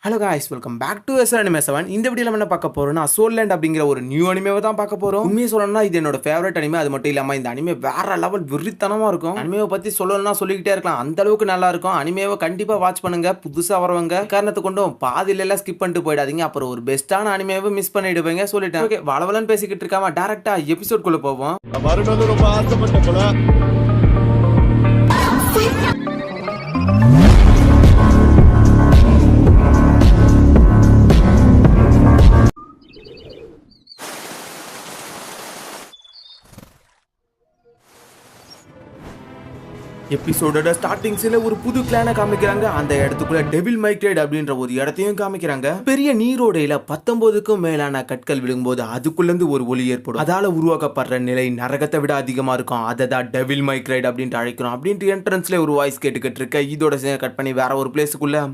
Hello guys, welcome back to S anime 7. இந்த வீடியோல என்ன பார்க்க போறோம்னா சோல் லேண்ட் அப்படிங்கிற ஒரு நியூ அனிமேவை தான் பார்க்க போறோம். உண்மையை சொல்லணும்னா இது என்னோட ஃபேவரட் அனிமே. அது மட்டும் இல்லாம இந்த அனிமே வேற லெவல் வெறித்தனமா இருக்கும். அனிமேவை பத்தி சொல்லணும்னா சொல்லிக்கிட்டே இருக்கலாம், அந்த அளவுக்கு நல்லா இருக்கும். அனிமேவை கண்டிப்பா வாட்ச் பண்ணுங்க. புதுசா வரவங்க காரணத்தை கொண்டும் பாதியில எல்லாம் ஸ்கிப் பண்ணிட்டு போயிடாதீங்க, அப்புறம் ஒரு பெஸ்டான அனிமேவை மிஸ் பண்ணிடுவீங்க. சொல்லிட்டேன். ஓகே, வளவலன்னு பேசிக்கிட்டு இருக்காம டேரக்டா எபிசோட் குள்ள போவோம். ரொம்ப ஆசைப்பட்ட போல. எபிசோடோட ஸ்டார்டிங்ஸ்ல ஒரு புது கிளானை காமிக்கிறாங்க. அந்த இடத்துக்குள்ள டெவில் மைக்ரேட் அப்படின்ற ஒரு இடத்தையும் காமிக்கிறாங்க. பெரிய நீரோடையில 19க்கும் மேலான கற்கள் விழுங்கும்போது அதுக்குள்ள இருந்து ஒரு ஒளி ஏற்படும். அதால உருவாக்கப்படுற நிலை நரகத்தை விட அதிகமா இருக்கும். அதை தான் டெவில் மைக்ரேட் அப்படின்ட்டு அழைக்கிறோம் அப்படின்ட்டு என்ட்ரன்ஸ்ல ஒரு வாய்ஸ் கேட்டுக்கிட்டு இருக்க. இதோட கட் பண்ணி வேற ஒரு பிளேஸுக்குள்ள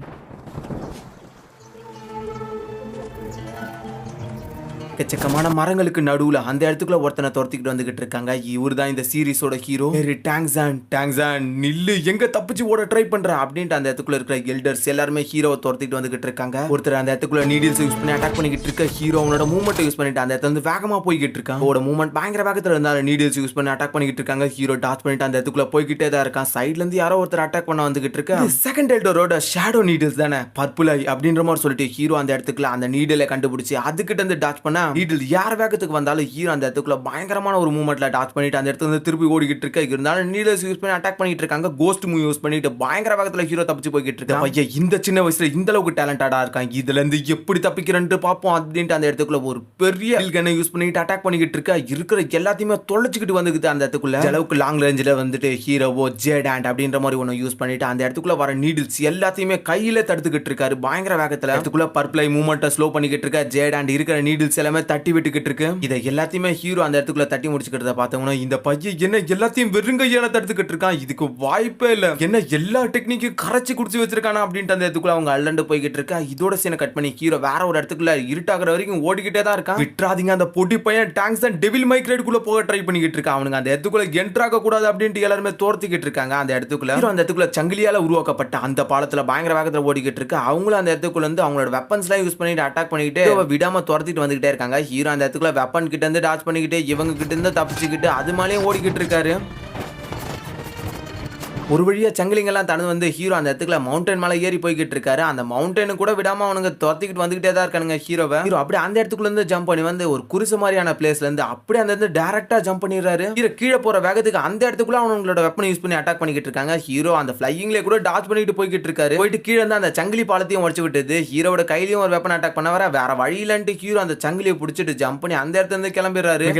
எக்கச்சக்கமான மரங்களுக்கு நடுவுல அந்த இடத்துக்குள்ள ஒருத்தனை துரத்திக்கிட்டு வந்துகிட்டு இருக்காங்க. இவர் தான் இந்த சீரிஸோட ஹீரோ. டாங்ஸான் நில்லு, எங்க தப்பிச்சு ஓட ட்ரை பண்ற அப்படின்ட்டு அந்த இடத்துக்குள்ள இருக்கிற எல்டர்ஸ் எல்லாருமே ஹீரோவை துரத்திட்டு வந்துகிட்டு இருக்காங்க. ஒருத்தர் அந்த இடத்துக்குள்ள நீடில்ஸ் யூஸ் பண்ணி அட்டாக் பண்ணிக்கிட்டு இருக்க. ஹீரோ அவனோட மூவ்மெண்ட் யூஸ் பண்ணிட்டு அந்த இடத்துல வந்து வேகமா போய்கிட்டு இருக்கான். அவரோட மூவ்மெண்ட் பயங்கர வேகத்துல இருந்தா நீடில்ஸ் யூஸ் பண்ணி அட்டாக் பண்ணிக்கிட்டு இருக்காங்க. ஹீரோ டாச் பண்ணிட்டு அந்த இடத்துக்குள்ள போய்கிட்டே தான் இருக்கான். சைட்ல இருந்து யாரோ ஒருத்தர் அட்டாக் பண்ண வந்துகிட்டு இருக்க. செகண்ட் எல்டரோட ஷேடோ நீடில்ஸ் தானே, பர்பிள் ஐ அப்படின்ற மாதிரி சொல்லிட்டு ஹீரோ அந்த இடத்துக்குள்ள அந்த நீடிலை கண்டுபிடிச்சு அதுக்கிட்ட இருந்து டாச் பண்ண நீடில் யார் வேகத்துக்கு வந்தாலும் ஹீரோ அந்த இடத்துக்குள்ள பயங்கரமான ஒரு மூவ்மெண்ட்ல டாச் பண்ணிட்டு அந்த இடத்துல இருந்து திருப்பி ஓடிக்கிட்டு இருக்க. இருந்தாலும் நீடில்ஸ் யூஸ் பண்ணி அட்டாக் பண்ணிட்டு இருக்காங்க. கோஸ்ட் மூவ் யூஸ் பண்ணிட்டு பயங்கர வேகத்துல ஹீரோ தப்பிச்சு போய்கிட்டு இருக்கான். ஐயா, இந்த சின்ன வயசுல இந்த அளவுக்கு டேலண்டடா இருக்கான், இதுல இருந்து எப்படி தப்பிக்கிறேன்னு பார்ப்போம் அப்படின்ட்டு அந்த இடத்துக்குள்ள ஒரு பெரிய கன்னை யூஸ் பண்ணிட்டு அட்டாக் பண்ணிக்கிட்டு இருக்க. இருக்கிற எல்லாத்தையுமே தொலைச்சிக்கிட்டு வந்துக்குது அந்த இடத்துக்குள்ள. அளவுக்கு லாங் ரேஞ்சில் வந்துட்டு ஹீரோவோ ஜேடாண்ட் அப்படின்ற மாதிரி ஒன்று யூஸ் பண்ணிட்டு அந்த இடத்துக்குள்ள வர நீடில்ஸ் எல்லாத்தையுமே கையில தடுத்துக்கிட்டு இருக்காரு பயங்கர வேகத்துல. இடத்துக்குள்ள பர்பிளை மூவ்மெண்ட்டை ஸ்லோ பண்ணிக்கிட்டு இருக்க. ஜேடாண்ட் இருக்கிற நீடில்ஸ் எல்லாமே தட்டி விட்டுக்கிட்டு இருக்கு. இதை எல்லாத்தையுமே ஹீரோ அந்த இடத்துக்குள்ள தட்டி முடிச்சுக்கிட்டத பார்த்தோம்னா இந்த பையன் என்ன எல்லாத்தையும் வெறுங்கையால தடுத்துக்கிட்டு இருக்கான், இதுக்கு வாய்ப்பே இல்ல, என்ன எல்லா டெக்னிக்கும் கரைச்சி குடிச்சு வச்சிருக்கானா அப்படின்ட்டு அந்த இடத்துக்குள்ள அவங்க அள்ளண்டு போய்கிட்டு இருக்கா. இதோட சீனை கட் பண்ணி ஹீரோ வேற ஒரு இடத்துக்குள்ள இருட்டாகிற வரைக்கும் ஓடிக்கிட்டே தான் இருக்கான். விட்டுறாதீங்க, அந்த பொடி பையன் டாங்ஸன் டெவில் மைக்ரேட்குள்ள போக ட்ரை பண்ணிக்கிட்டு இருக்கான். அவனுங்க அந்த இடத்துக்குள்ள என்ட்ராக கூடாது அப்படின்ட்டு எல்லாருமே தோர்த்திக்கிட்டு இருக்காங்க. அந்த இடத்துக்குள்ள ஹீரோ அந்த இடத்துக்குள்ள சங்கிலியால உருவாக்கப்பட்ட அந்த பாலத்துல பயங்கர வேகத்துல ஓடிக்கிட்டு இருக்கு. அவங்களும் அந்த இடத்துக்குள்ள இருந்து அவங்களோட வெப்பன்ஸ் எல்லாம் யூஸ் பண்ணிட்டு அட்டாக் பண்ணிக்கிட்டு விடாம துரத்திட்டு வந்துகிட்டே இருக்காங்க. ஹீரோ அந்த இடத்துக்குள்ள வெப்பன் கிட்ட இருந்து டாச் பண்ணிக்கிட்டு இவங்க கிட்ட இருந்து தப்பிச்சுக்கிட்டு அது மேலேயும் ஓடிக்கிட்டு இருக்காரு. ஒரு வழியா சங்கிலிங்கெல்லாம் தனது வந்து ஹீரோ அந்த இடத்துக்குள்ள மவுண்டன் மேலே ஏறி போய்கிட்டு இருக்காரு. அந்த மவுண்டனு கூட விடாம அவனுங்க துரத்திக்கிட்டு வந்துகிட்டே தான் இருக்கானுங்க ஹீரோவை. ஹீரோ அப்படியே அந்த இடத்துக்குள்ள இருந்து ஜம்ப் பண்ணி வந்து ஒரு குருசு மாதிரியான பிளேஸ்ல இருந்து அப்படியே அந்த இருந்து டைரக்டா ஜம்ப் பண்ணிடுறாரு. ஹீரோ கீழே போற வேகத்துக்கு அந்த இடத்துக்குள்ள அவங்களோட வெப்பன் யூஸ் பண்ணி அட்டாக் பண்ணிக்கிட்டு இருக்காங்க. ஹீரோ அந்த ஃபிளையிங்ல கூட டாச் பண்ணிட்டு போய்கிட்டு இருக்காரு. போயிட்டு கீழே இருந்து அந்த சங்கிலி பாலத்தையும் உடச்சு விட்டுது. ஹீரோட கையிலயும் ஒரு வெப்பன் அட்டாக் பண்ண வர வேற வழியிலன்ட்டு ஹீரோ அந்த சங்கிலியை பிடிச்சிட்டு ஜம்ப் பண்ணி அந்த இடத்துல இருந்து கிளம்பிடுறாரு.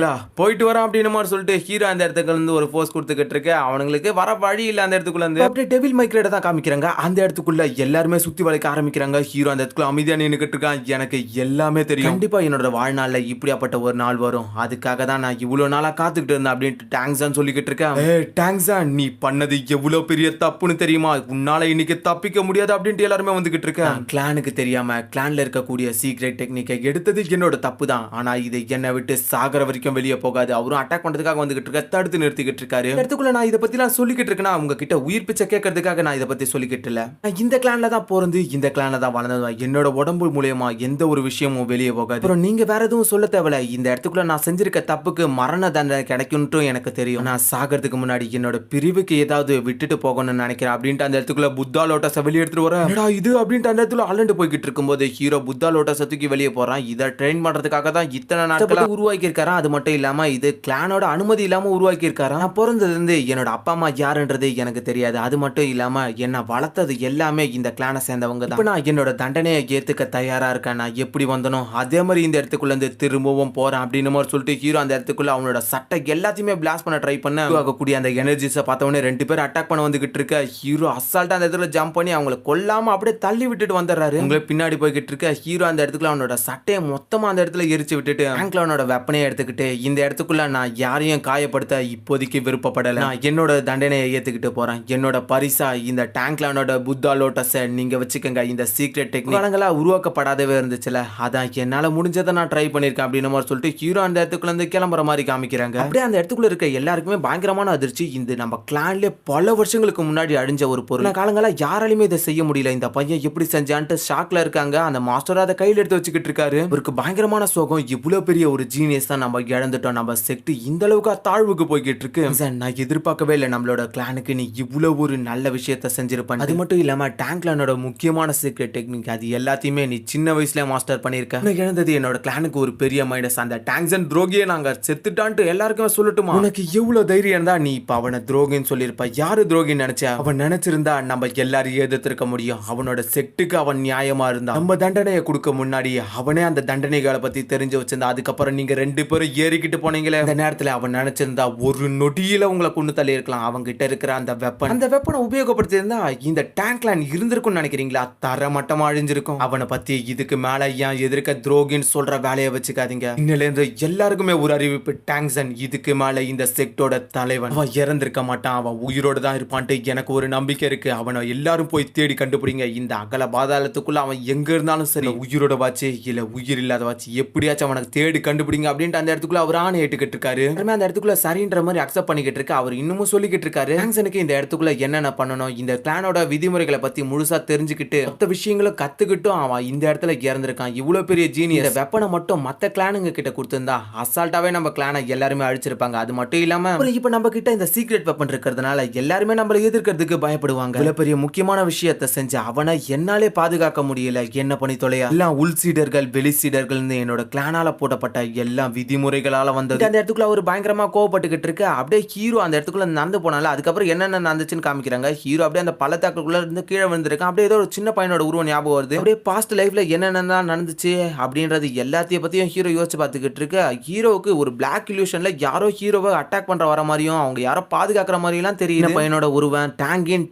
போயிட்டு வரான் அப்படின்னு மாதிரி சொல்லிட்டு ஹீரோ அந்த இடத்துக்குள்ள இருந்து ஒரு ஃபோர்ஸ் கொடுத்துக்கிட்டு இருக்கு. அவங்களுக்கு வர வழி இல்ல அந்த இடத்துக்குள்ள இருந்து டெவில் மைக்ரேட் தான் காமிக்கிறாங்க. அந்த இடத்துக்குள்ள எல்லாருமே சுத்தி வளைக்க ஆரம்பிக்கிறாங்க. ஹீரோ அந்த இடத்துக்குள்ள அமைதியா நின்னுக்கிட்டு இருக்கான். எனக்கு எல்லாமே தெரியும், கண்டிப்பா என்னோட வாழ்நாள்ல இப்படியாப்பட்ட ஒரு நாள் வரும், அதுக்காக தான் நான் இவ்வளவு நாளா காத்துக்கிட்டு இருந்தேன் அப்படின்ட்டு டாங்ஸான் சொல்லிக்கிட்டு இருக்கேன். டாங்ஸான், நீ பண்ணது எவ்வளவு பெரிய தப்புன்னு தெரியுமா, உன்னால இன்னைக்கு தப்பிக்க முடியாது அப்படின்ட்டு எல்லாருமே வந்துகிட்டு இருக்கேன். கிளானுக்கு தெரியாம கிளான்ல இருக்கக்கூடிய சீக்ரெட் டெக்னிக்கை எடுத்தது என்னோட தப்பு தான், ஆனா இது என்னை விட்டு சாகர வரைக்கும் வெளியே போகாது. அவரும் அட்டாக் பண்றதுக்காக வந்துகிட்டு இருக்க, தடுத்து நிறுத்திக்கிட்டு இருக்காரு. இடத்துக்குள்ள நான் இதை பத்தி நான் சொல்லிக்கிட்டு இருக்கேன்னா அவங்க கிட்ட உயிர் பிச்சை கேட்கறதுக்காக நான் இதை பத்தி சொல்லிக்கிட்டு இல்ல. இந்த கிளான்ல தான் பிறந்து இந்த கிளான்ல தான் வளர்ந்தது. என்னோட உடம்பு மூலமா எந்த ஒரு விஷயமும் வெளியே போகாது. அப்புறம் நீங்க வேற எதுவும் சொல்ல தேவையில்ல. இந்த இடத்துக்குள்ள நான் செஞ்சிருக்க தப்புக்கு மரண தண்டனை கிடைக்கும்னு எனக்கு தெரியும். நான் சாகிறதுக்கு முன்னாடி என்னோட பிரிவுக்கு ஏதாவது விட்டுட்டு போகணும்னு நினைக்கிறேன் அப்படின்ட்டு அந்த இடத்துக்குள்ள புத்தா லோட்டஸை வெளியே எடுத்துட்டு வரேன். இது அப்படின்ட்டு அந்த இடத்துல அலண்டு போய்கிட்டு இருக்கும்போது ஹீரோ புத்தா லோட்டஸை தூக்கி வெளியே போறான். இதை ட்ரெயின் பண்றதுக்காக தான் இத்தனை நாட்களா உருவாக்கி இருக்காரா. அது மட்டும் இல்லாம இது கிளானோட அனுமதி இல்லாம உருவாக்கி இருக்காரா. நான் பிறந்ததுல இருந்து என்னோட அப்பா அம்மா யாருன்றது எனக்கு தெரியாது. அது மட்டும் இல்லாம என்ன வளர்த்தது எல்லாமே இந்த கிளானை சேர்ந்தவங்க தான். நான் என்னோட தண்டனையை ஏத்துக்க தயாரா இருக்கேன். நான் எப்படி வந்தனோ அதே மாதிரி இந்த இடத்துக்குள்ள இருந்து திரும்பவும் போறேன் அப்படின்னு மாதிரி சொல்லிட்டு ஹீரோ அந்த இடத்துக்குள்ள அவனோட சட்டை எல்லாத்தையுமே பிளாஸ்ட் பண்ண ட்ரை பண்ண கூடிய அந்த எனர்ஜிஸை பார்த்தவொடனே 2 பேர் அட்டாக் பண்ண வந்துகிட்டு இருக்க. ஹீரோ அசால்ட்டா அந்த இடத்துல ஜம்ப் பண்ணி அவங்களை கொல்லாம அப்படியே தள்ளி விட்டுட்டு வந்துடுறாரு. உங்களை பின்னாடி போய்கிட்டு இருக்க ஹீரோ அந்த இடத்துக்குள்ள அவனோட சட்டையை மொத்தமா அந்த இடத்துல எரிச்சு விட்டுட்டு அவனோட வெப்பனையை எடுத்துக்கிட்டு இந்த இடத்துக்குள்ள நான் யாரையும் காயப்படுத்த இப்போதைக்கு விருப்பப்படல, நான் என்னோட தண்டனையை ஏத்துக்கிட்டு போறேன் போறேன். என்னோட பரிசா இந்த டேங்க்லானோட புத்தா லோட்டஸை நீங்க வச்சுக்கோங்க. இந்த சீக்ரெட் டெக்னிக் காலங்களா உருவாக்கப்படாதவே இருந்துச்சுல, அதான் என்னால முடிஞ்சதை நான் ட்ரை பண்ணியிருக்கேன் அப்படின்னு மாதிரி சொல்லிட்டு ஹீரோ அந்த இடத்துக்குள்ள இருந்து கிளம்புற மாதிரி காமிக்கிறாங்க. அப்படியே அந்த இடத்துக்குள்ள இருக்க எல்லாருக்குமே பயங்கரமான அதிர்ச்சி. இந்த நம்ம கிளான்ல பல வருஷங்களுக்கு முன்னாடி அழிஞ்ச ஒரு பொருள் காலங்களா யாராலுமே இதை செய்ய முடியல. இந்த பையன் எப்படி செஞ்சான்ட்டு ஷாக்ல இருக்காங்க. அந்த மாஸ்டர் அதை கையில் எடுத்து வச்சுக்கிட்டு இருக்காரு. இவருக்கு பயங்கரமான சோகம். இவ்வளவு பெரிய ஒரு ஜீனியஸ் தான் நம்ம இழந்துட்டோம். நம்ம செக்ட் இந்த அளவுக்கு தாழ்வுக்கு போய்கிட்டு இருக்கு. நான் எதிர்பார்க்கவே இல்லை நம்மளோட கிளானுக்கு நீ இவ்வளவு ஒரு நல்ல விஷயத்த செஞ்சிருப்பேன். அது மட்டும் இல்லாம டேங்க்லானோட முக்கியமான சீக்ரெட் டெக்னிக் அது எல்லாத்தையுமே நீ சின்ன வயசுல மாஸ்டர் பண்ணிருக்க. உனக்கு இழந்தது என்னோட கிளானுக்கு ஒரு பெரிய மைனஸ். அந்த டேங்க்ஸன் துரோகியை நாங்க செத்துட்டான்ட்டு எல்லாருக்குமே சொல்லட்டுமா? உனக்கு எவ்வளவு தைரியம் இருந்தா நீ இப்ப அவனை துரோகின்னு சொல்லிருப்ப. யாரு துரோகின்னு நினைச்சா? அவன் நினைச்சிருந்தா நம்ம எல்லாரையும் எதிர்த்திருக்க முடியும். அவனோட செட்டுக்கு அவன் நியாயமா இருந்தா நம்ம தண்டனையை கொடுக்க முன்னாடி அவனே அந்த தண்டனைகளை பத்தி தெரிஞ்சு வச்சிருந்தா. அதுக்கப்புறம் நீங்க 2 பேரும் ஏறிக்கிட்டு போனீங்களே, அந்த நேரத்துல அவன் நினைச்சிருந்தா ஒரு நொடியில உங்களை கொண்டு தள்ளி இருக்கலாம். அவங்க கிட்ட இருக்கிற அந்த வெப்பனை உபயோகப்படுத்தி இருந்தா இந்த டேங்க்லான் இருந்திருக்கும்னு நினைக்கிறீங்களா? தரமட்டமா அழிஞ்சிருக்கும். அவனை பத்தி இதுக்கு மேல ஏன் எதிர்க்க துரோகின்னு சொல்ற வேலையை வச்சுக்காதீங்க. இன்னில இருந்து எல்லாருக்குமே ஒரு அறிவிப்பு. டேங்க்சன் இதுக்கு மேல இந்த செக்டோட தலைவன். அவன் இறந்திருக்க மாட்டான். அவன் உயிரோட தான் இருப்பான்ட்டு எனக்கு ஒரு நம்பிக்கை இருக்கு. அவனை எல்லாரும் போய் தேடி கண்டுபிடிங்க. இந்த அகல பாதாளத்துக்குள்ள அவன் எங்க இருந்தாலும் சரி, உயிரோட வாச்சு இல்ல உயிர் இல்லாத வாச்சு எப்படியாச்சும் அவனுக்கு தேடி கண்டுபிடிங்க அப்படின்ட்டு அந்த இடத்துக்குள்ள அவர் ஆணை ஏட்டுக்கிட்டு இருக்காரு. அந்த இடத்துக்குள்ள சரின்ற மாதிரி அக்செப்ட் பண்ணிக்கிட்டு இருக்கு. அவர் இன்னமும் சொல்லிக்கிட்டு இருக்காரு டேங்க்சனுக்கு இந்த இடத்துக்குள்ள என்னென்ன பண்ணணும், இந்த கிளானோட விதிமுறைகளை பத்தி முழுசா தெரிஞ்சுக்கிட்டு மொத்த விஷயங்களும் கத்துக்கிட்டும் அவன் இந்த இடத்துல இறந்திருக்கான். இவ்வளவு பெரிய ஜீனியஸ் வெப்பனை மட்டும் மத்த கிளானுங்க கிட்ட கொடுத்திருந்தா அசால்ட்டாவே நம்ம கிளானை எல்லாருமே அழிச்சிருப்பாங்க. அது மட்டும் இல்லாம இப்ப நம்ம கிட்ட இந்த சீக்ரெட் வெப்பன் இருக்கிறதுனால எல்லாருமே நம்மள எதிர்க்கிறதுக்கு பயப்படுவாங்க. இவ்வளவு பெரிய முக்கியமான விஷயத்தை செஞ்சு அவனை என்னாலே பாதுகாக்க முடியல. என்ன பண்ணி தொலையா? எல்லாம் உள் சீடர்கள் வெளி சீடர்கள் என்னோட கிளானால போட்டப்பட்ட எல்லா விதிமுறைகளால வந்தது. அந்த இடத்துக்குள்ள ஒரு பயங்கரமா கோவப்பட்டுக்கிட்டு இருக்கு. அப்படியே ஹீரோ அந்த இடத்துக்குள்ள நடந்து போனால அதுக்கப்புறம் என்னென்ன நடந்துச்சுன்னு காமிக்கிறாங்க. ஹீரோ அப்படியே அந்த பள்ளத்தாக்குள்ள இருந்து கீழே விழுந்திருக்கான். அப்படியே ஏதோ ஒரு சின்ன பையனோட உருவம் ஞாபகம் வருது. அப்படியே பாஸ்ட் லைஃப்ல என்னென்ன நடந்துச்சு அப்படின்றது எல்லாத்தையும் பத்தியும் ஹீரோ யோசிச்சு பார்த்துக்கிட்டு இருக்கு. ஹீரோவுக்கு ஒரு பிளாக் இல்யூஷன்ல யாரோ ஹீரோவை அட்டாக் பண்ற வர மாதிரியும் அவங்க யாரோ பாதுகாக்கிற மாதிரி எல்லாம் தெரியுது. பையனோட உருவம் டாங்கின்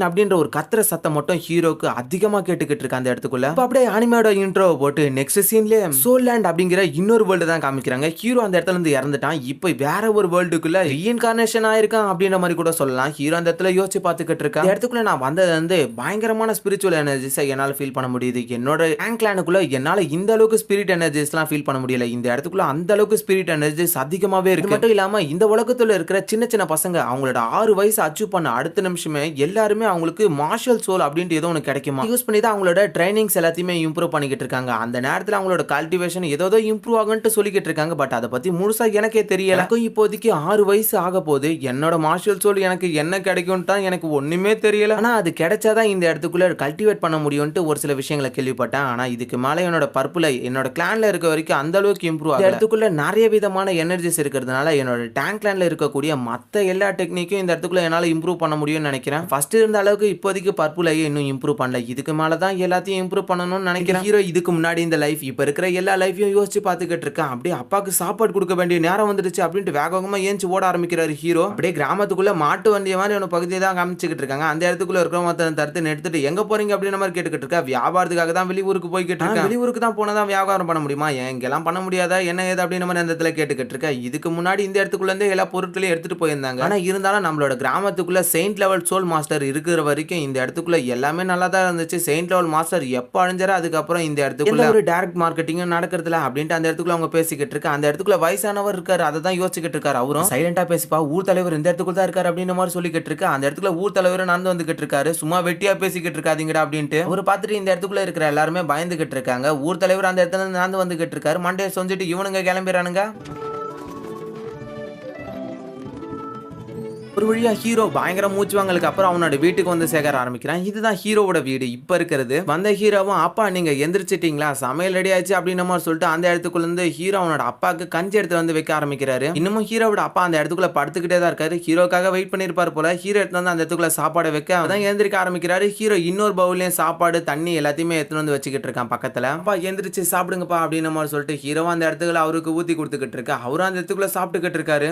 அப்படின்ற ஒரு கத்திர சத்தம் மட்டும் ஹீரோக்கு அதிகமா கேட்டுக்கிட்டு இருக்கு அந்த இடத்துக்குள்ள. அப்படியே அனிமேட இன்ட்ரோவை போட்டு நெக்ஸ்ட் சீன்ல சோல்லேண்ட் அப்படிங்கிற இன்னொரு வேர்ல்டு தான் காமிக்கிறாங்க. ஹீரோ அந்த இடத்துல இருந்து இறந்துட்டான். இப்போ வேற ஒரு வேர்ல்டுக்குள்ள ரீஇன்கார்னேஷன் ஆயிருக்கான் அப்படின்ற மாதிரி கூட சொல்லலாம். ஹீரோ அந்த இடத்துல யோசிச்சு பார்த்துக்கிட்டு இருக்கேன். இந்த இடத்துக்குள்ள நான் வந்தது வந்து பயங்கரமான ஸ்பிரிச்சுவல் எனர்ஜிஸை என்னால ஃபீல் பண்ண முடியுது. என்னோட டேங்க்லானுக்குள்ள என்னால இந்த அளவுக்கு ஸ்பிரிட் எனர்ஜிஸ்லாம் ஃபீல் பண்ண முடியல. இந்த இடத்துக்குள்ள அந்த அளவுக்கு ஸ்பிரிட் எனர்ஜிஸ் அதிகமாவே இருக்கு. மட்டும் இல்லாம இந்த உலகத்துல இருக்கிற சின்ன சின்ன பசங்க அவங்களோட 6 வயசு அச்சீவ் பண்ண அடுத்த நிமிஷமே எல்லாருமே அவங்களுக்கு மார்ஷல் சோல் அப்படின்ட்டு ஏதோ ஒன்று கிடைக்குமா யூஸ் பண்ணி தான் அவங்களோட ட்ரைனிங்ஸ் எல்லாத்தையுமே இம்ப்ரூவ் பண்ணிக்கிட்டு இருக்காங்க. அந்த நேரத்தில் அவங்களோட கல்டிவேஷன் ஏதோ இம்ப்ரூவ் ஆகுன்ட்டு சொல்லிக்கிட்டு இருக்காங்க. பட் அதை பத்தி முழுசா எனக்கே தெரியல. எனக்கும் இப்போதைக்கு 6 வயசு ஆக போது. என்னோட மார்ஷல் சோல் எனக்கு என்ன கிடைக்கும் தான் எனக்கு ஒண்ணுமே தெரியல. ஆனா அது கிடைச்சாதான் இந்த இடத்துக்குள்ள கல்டிவேட் பண்ண முடியும்ட்டு ஒரு சில விஷயங்களை கேள்விப்பட்டேன். ஆனா இதுக்கு மேல என்னோட பர்புல என்னோட கிளான்ல இருக்க வரைக்கும் அந்த அளவுக்கு இம்ப்ரூவ் ஆகல. இடத்துக்குள்ள நிறைய விதமான எனர்ஜிஸ் இருக்கிறதுனால என்னோட டேங்க் கிளான்ல இருக்கக்கூடிய மத்த எல்லா டெக்னிக்கும் இந்த இடத்துக்குள்ள என்னால இம்ப்ரூவ் பண்ண முடியும்னு நினைக்கிறேன். ஃபர்ஸ்ட் இருந்த அளவுக்கு இப்போதைக்கு பர்புலையே இன்னும் இம்ப்ரூவ் பண்ணல. இதுக்கு மேல தான் எல்லாத்தையும் இம்ப்ரூவ் பண்ணணும்னு நினைக்கிறேன். ஹீரோ இதுக்கு முன்னாடி இந்த லைஃப் இப்ப இருக்கிற எல்லா லைஃபையும் யோசிச்சு பார்த்துக்கிட்டு இருக்கான். அப்படியே அப்பாக்கு சாப்பாடு கொடுக்க வேண்டிய நேரம் வந்துடுச்சு அப்படின்ட்டு வேகமா ஏஞ்சி ஓட ஆரம்பிக்கிறாரு ஹீரோ. அப்படியே கிராமத்துக்குள்ள மாட்டு வண்டிய மாதிரி ஒரு பகுதியை தான் காமிச்சுக்கிட்டு இருக்காங்க. அந்த இடத்துக்குள்ள இருக்கிற மத்த தடுத்து நிறுத்திட்டு எங்க போறீங்க அப்படின்ற மாதிரி கேட்டுக்கிட்டு இருக்கா. வியாபாரத்துக்காக தான் வெளியூருக்கு போய்கிட்டு இருக்கேன். வெளியூருக்கு தான் போனதான் வியாபாரம் பண்ண முடியுமா? எங்கெல்லாம் பண்ண முடியாதா என்ன ஏது அப்படின்ற மாதிரி அந்த இடத்துல கேட்டுக்கிட்டு இருக்கா. இதுக்கு முன்னாடி இந்த இடத்துக்குள்ள இருந்து எல்லா பொருட்களையும் எடுத்துட்டு போயிருந்தாங்க. ஆனா இருந்தாலும் நம்மளோட கிராமத்துக்குள்ள செயின்ட் லெவல் சோல் மாஸ்டர் இருக்கிற வரைக்கும் இந்த இடத்துக்குள்ள எல்லாமே நல்லா தான் இருந்துச்சு. செயின்ட் லெவல் மாஸ்டர் எப்ப அழிஞ்சாரோ அதுக்கப்புறம் இந்த இடத்துக்குள்ள ஒரு டைரக்ட் மார்க்கெட்டிங்கும் நடக்கிறதுல அப்படின்ட்டு அந்த இடத்துக்குள்ள அவங்க பேசிக்கிட்டு இருக்கு. அந்த இடத்துக்குள்ள வயசானவர் இருக்காரு. அதை தான் யோசிச்சுக்கிட்டு இருக்காரு. அவரும் சைலண்டா பேசிப்பா, ஊர் தலைவர் இந்த இடத்துக்குள்ள தான் இருக்காரு அப்படின்ற மாதிரி சொல்லிக்கிட்டு இருக்கு. அந்த இடத்துல ஊர் தலைவர் நடந்து வந்துகிட்டு இருக்காரு. சும்மா வெட்டியா பேசிக்கிட்டு இருக்காதீங்கடா அப்படின்ட்டு அவர் பார்த்துட்டு இந்த இடத்துக்குள்ள இருக்கிற எல்லாருமே பயந்துகிட்டு இருக்காங்க. ஊர் தலைவர் அந்த இடத்துல நடந்து வந்துகிட்டு இருக்காரு. மண்டையை சொஞ்சிட்டு இவனுங்க கிளம்பிடுறானுங்க. ஒரு வழியா ஹீரோ பயங்கர மூச்சுவாங்களுக்கு அப்புறம் அவனோட வீட்டுக்கு வந்து சேகர ஆரம்பிக்கிறான். இதுதான் ஹீரோவோட வீடு இப்ப இருக்கிறது. வந்த ஹீரோவும் அப்பா நீங்க எந்திரிச்சிட்டீங்களா, சமையல் ரெடி ஆயிடுச்சு அப்படின்னு மாதிரி சொல்லிட்டு அந்த இடத்துக்குள்ள இருந்து ஹீரோ அவனோட அப்பாவுக்கு கஞ்சி எடுத்து வந்து வைக்க ஆரம்பிக்கிறாரு. இன்னமும் ஹீரோவோட அப்பா அந்த இடத்துக்குள்ள படுத்துக்கிட்டே தான் இருக்காரு. ஹீரோக்காக வெயிட் பண்ணிருப்பாரு போல. ஹீரோ எடுத்து வந்து அந்த இடத்துக்குள்ள சாப்பாடு வைக்க அதான் எந்திரிக்க ஆரம்பிக்கிறாரு. ஹீரோ இன்னொரு பவுலையும் சாப்பாடு தண்ணி எல்லாத்தையுமே எடுத்துட்டு வந்து வச்சுக்கிட்டு இருக்கான் பக்கத்துல. அப்பா எந்திரிச்சு சாப்பிடுங்கப்பா அப்படின்னு மாதிரி சொல்லிட்டு ஹீரோ அந்த இடத்துக்குள்ள அவருக்கு ஊத்தி கொடுத்துக்கிட்டு இருக்கா. அவரும் அந்த இடத்துக்குள்ள சாப்பிட்டுக்கிட்டு இருக்காரு.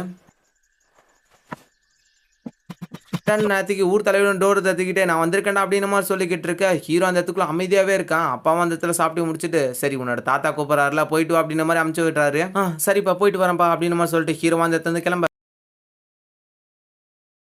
நேரத்துக்கு ஊர் தலைவரும் டோர் தத்திக்கிட்டே நான் வந்திருக்கேன் அப்படின்னு மாதிரி சொல்லிக்கிட்டு இருக்க. ஹீரோ அந்த இடத்துக்குள்ள அமைதியாவே இருக்கான். அப்பாவும் அந்த இடத்துல சாப்பிட்டு முடிச்சுட்டு சரி உன்னோட தாத்தா கூப்பிடறாருல போயிட்டு வா அப்படின்ற மாதிரி அமுச்சு விட்டுறாரு. சரிப்பா போயிட்டு வரேன்ப்பா அப்படின்னு மாதிரி சொல்லிட்டு ஹீரோ அந்த இடத்துல கிளம்ப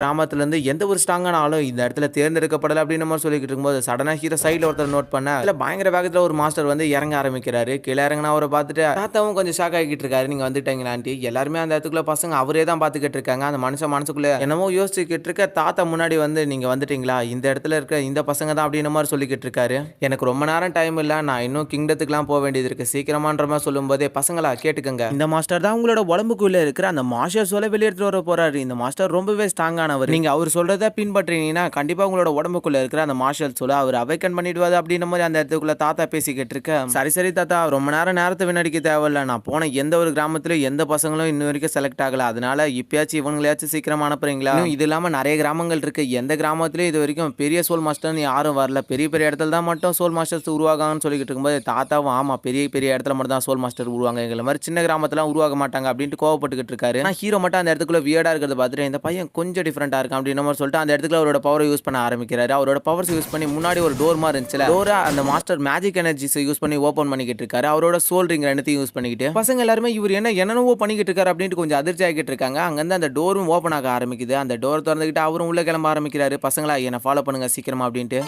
கிராமத்துலேருந்து எந்த ஒரு ஸ்ட்ராங்கான ஆளும் இந்த இடத்துல தேர்ந்தெடுக்கப்படலை அப்படின்னு நம்ம சொல்லிக்கிட்டு இருக்கும்போது சடனாக ஹீரோ சைடில் ஒருத்தர் நோட் பண்ண அதில் பயங்கர வேகத்தில் ஒரு மாஸ்டர் வந்து இறங்க ஆரம்பிக்கிறாரு. கீழே இறங்கினா அவரை பார்த்துட்டு தாத்தாவும் கொஞ்சம் ஷாக் ஆகிட்டு இருக்காரு. நீங்கள் வந்துட்டீங்களான்ட்டு எல்லாருமே அந்த இடத்துக்குள்ள பசங்க அவரே தான் பார்த்துக்கிட்டு இருக்காங்க. அந்த மனுஷன் மனசுக்குள்ள என்னமோ யோசிச்சுக்கிட்டு இருக்க. தாத்தா முன்னாடி வந்து நீங்கள் வந்துட்டீங்களா, இந்த இடத்துல இருக்க இந்த பசங்க தான் அப்படின்ற மாதிரி சொல்லிக்கிட்டு இருக்காரு. எனக்கு ரொம்ப நேரம் டைம் இல்லை, நான் இன்னும் கிங்டத்துக்குலாம் போக வேண்டியது இருக்கு, சீக்கிரமான்ற மாதிரி சொல்லும்போதே பசங்களா கேட்டுக்கங்க, இந்த மாஸ்டர் தான் உங்களோட உடம்புக்குள்ள இருக்கிற அந்த மாஸ்டர் சொல்ல வெளியெடுத்து வர போறாரு. இந்த மாஸ்டர் ரொம்பவே ஸ்ட்ராங்கான நீங்க அவர் சொல்றத பின்பற்றினீங்கன்னா கண்டிப்பா உங்களோட உடம்புக்குள்ள இருக்கிற அந்த மார்ஷல் சொல்ல அவர் அவைக்கன் பண்ணிடுவாரு அப்படின்ற மாதிரி அந்த இடத்துக்குள்ள தாத்தா பேசிக்கிட்டு இருக்க. சரி சரி தாத்தா, ரொம்ப நேரத்தை வீணடிக்க தேவையில்ல, நான் போன எந்த ஒரு கிராமத்திலும் எந்த பசங்களும் இன்ன வரைக்கும் செலக்ட் ஆகல, அதனால இப்பயாச்சும் இவங்களையாச்சும் சீக்கிரமா அனுப்புறீங்களா? இது இல்லாம நிறைய கிராமங்கள் இருக்கு, எந்த கிராமத்திலயும் இது வரைக்கும் பெரிய சோல் மாஸ்டர் யாரும் வரல, பெரிய பெரிய இடத்துல தான் மட்டும் சோல் மாஸ்டர்ஸ் உருவாகாங்கன்னு சொல்லிக்கிட்டு இருக்கும்போது தாத்தாவும் ஆமா பெரிய பெரிய இடத்துல மட்டும் தான் சோல் மாஸ்டர் உருவாங்க, எங்களை மாதிரி சின்ன கிராமத்துல உருவாக மாட்டாங்க அப்படின்ட்டு கோவப்பட்டுக்கிட்டு இருக்காரு. ஹீரோ மட்டும் அந்த இடத்துக்குள்ள வியர்டா இருக்கிறத பார்த்துட்டு இந்த பையன் கொஞ்சம் டிஃபரெண்டா இருக்கும் அப்படின்னு நம்ம சொல்லிட்டு அந்த இடத்துல அவரோட பவரை யூஸ் பண்ண ஆரம்பிக்கிறாரு. அவரோட பவர்ஸ் யூஸ் பண்ணி முன்னாடி ஒரு டோர் மாதிரி இருந்துச்சுல, டோரா அந்த மாஸ்டர் மேஜிக் எனர்ஜிஸ் யூஸ் பண்ணி ஓபன் பண்ணிக்கிட்டு இருக்காரு. அவரோட சோல் ரிங் ரெண்டுத்தையும் யூஸ் பண்ணிக்கிட்டு பசங்க எல்லாருமே இவர் என்னென்னவோ பண்ணிக்கிட்டு இருக்காரு அப்படின்ட்டு கொஞ்சம் அதிர்ச்சி ஆகிட்டு இருக்காங்க. அங்கிருந்து அந்த டோரும் ஓபன் ஆக ஆரம்பிக்குது. அந்த டோர் திறந்துக்கிட்டு அவரும் உள்ள கிளம்ப ஆரம்பிக்கிறாரு. பசங்களா என்ன ஃபாலோ பண்ணுங்க சீக்கிரமா அப்படின்ட்டு